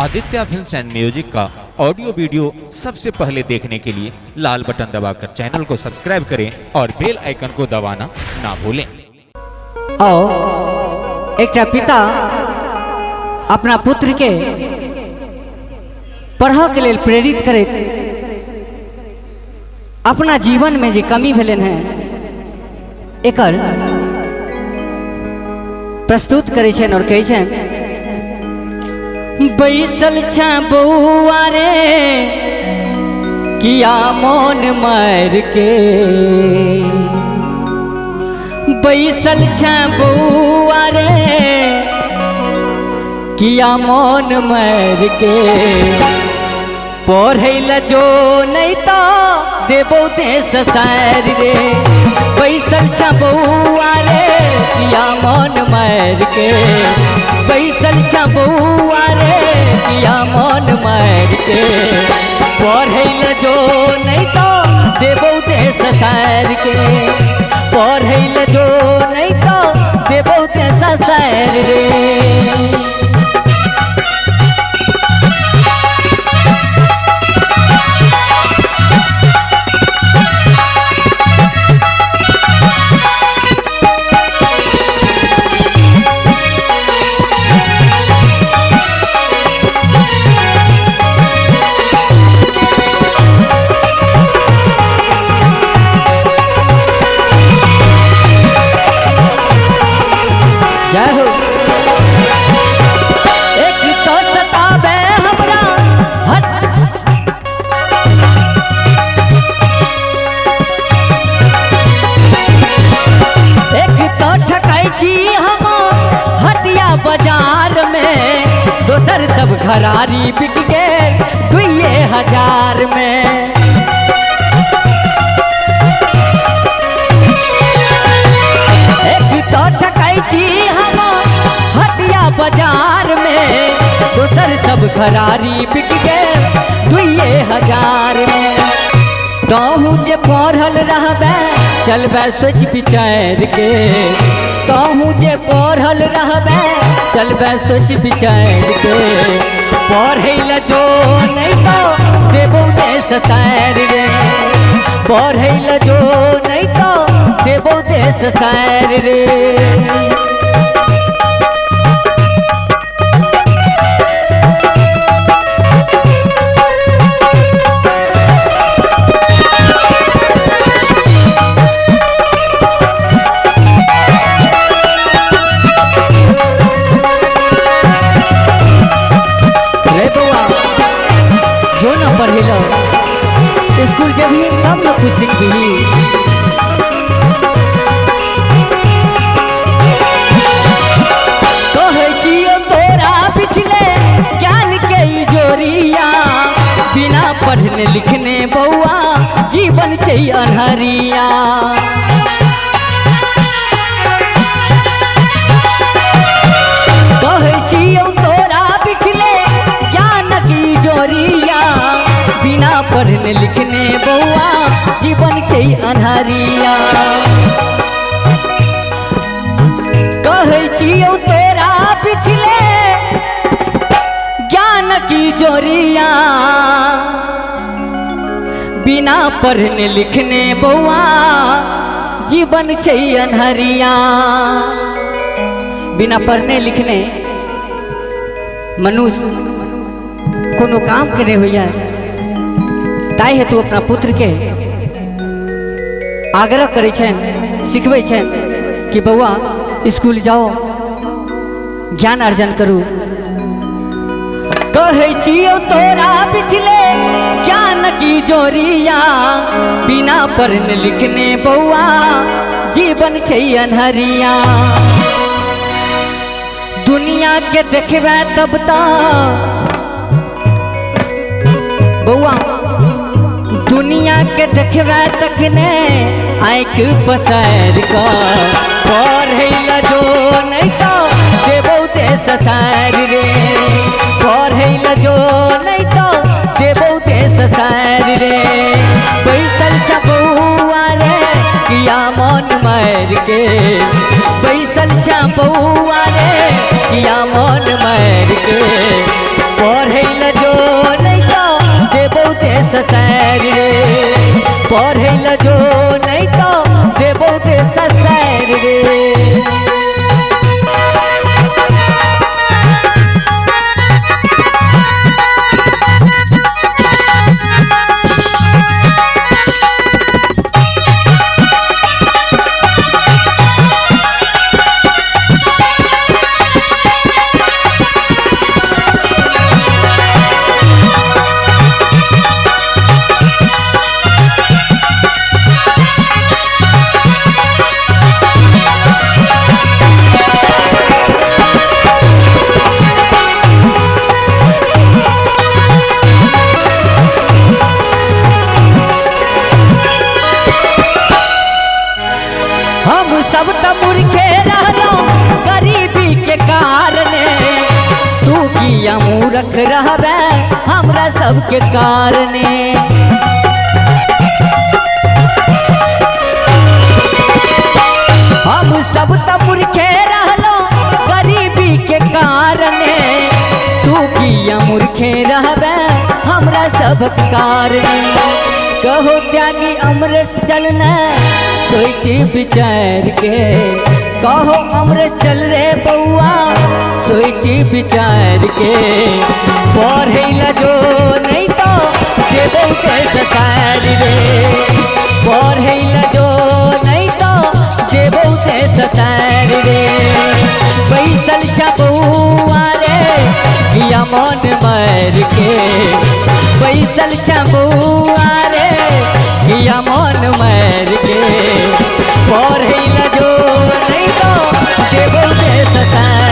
Aditya films and music का audio video सबसे पहले देखने के लिए लाल बटन दबाकर चैनल को सब्सक्राइब करें और बेल आइकन को दबाना ना भूलें। आओ एक पिता अपना पुत्र के पढ़ा के लिए प्रेरित करे, अपना जीवन में जो कमी भेलन है एकर प्रस्तुत करे छन और कहे छन बैसल छ बउआ रे किया मन मार के, बैसल छ बउआ रे किया मन मार के, पढ़ैल जो नहीं तो देबो देश सार रे, बैसल छ बउआ रे किया मन मार के, बैसल छ बउआ रे किया मन मार के, पढ़ैल जो नहीं तो देबो देश सार के, पढ़ैल जो नहीं तो देबो देश सार रे। एक तो सतावे हमरा हट, एक तो ठकाई छी हम हटिया बाजार में, दोसर सब घरारी बिक गए 2000 में, एक तो ठकाई छी हम हटिया बाजार में, दोसर सब घरारी बिक गए 2000 में, तहूँ जे पढ़ल रहबे चलबे सोच विचार के, तहूँ जे पढ़ल रहबे चलबे सोच विचार के, पढ़ैल जो नहीं तो देबो देश सार रे, पढ़ैल जो नहीं तो देबो देश सार रे। जो न पढ़ेला स्कूल जब ही तब न कुछ सीखी, कहे जियो तोरा पिछले ज्ञान के जोरिया, बिना पढ़ने लिखने बउआ जीवन चाहिए अनहरिया, कहे जियो तोरा पिछले ज्ञान की जोरिया, बिना पढ़ने लिखने बउआ जीवन चाहिए अनहरिया, कहे छियो तोरा पिछले ज्ञान की जोरिया, बिना पढ़ने लिखने बउआ जीवन चाहिए अनहरिया, बिना पढ़ने लिखने मनुष्य कोनो काम करे हुआ ताई है, तू अपना पुत्र के आग्रह करे छन सिखबै छन कि बउआ स्कूल जाओ ज्ञान अर्जन करू, कहे छियो तोरा पिछले ज्ञान की जोरिया, बिना पढ़ने लिखने बउआ जीवन चाहिए अनहरिया, दुनिया के देखबे तब तो बउआ दुनिया के देखबे तकने आँख पसार का, पढ़ैल जो नहीं तो देबो देश सार रे, पढ़ैल जो नहीं तो देबो देश सार रे, बैसल छ बउआ रे किया मन मार के, बैसल छ बउआ रे किया मन मार के, पढ़ ससैर रे पढ़े जो नहीं तो देबो दे ससैर रे। हम सब त मूर्खे रहलो गरीबी के कारणे, तू किया मूर्ख रहबे हमरा सबके कारणे। हम सब त मूर्खे रहलो गरीबी के कारणे, तू किया मूर्खे रहबे हमरा सब कारणे। कहो त्यागी अमृत चलना सोची विचार के, कहो अमृत चल रे बउआ सोची विचार के। पढ़े जो नहीं तो देबो के ससैर रे पढ़े जो नहीं तो देबो के ससैर रे। बैसल छ बउआ रे किया मन मार के, बैसल छ बउआ रे किया मन मार के। पढ़े जो नहीं तो देबो दे ससैर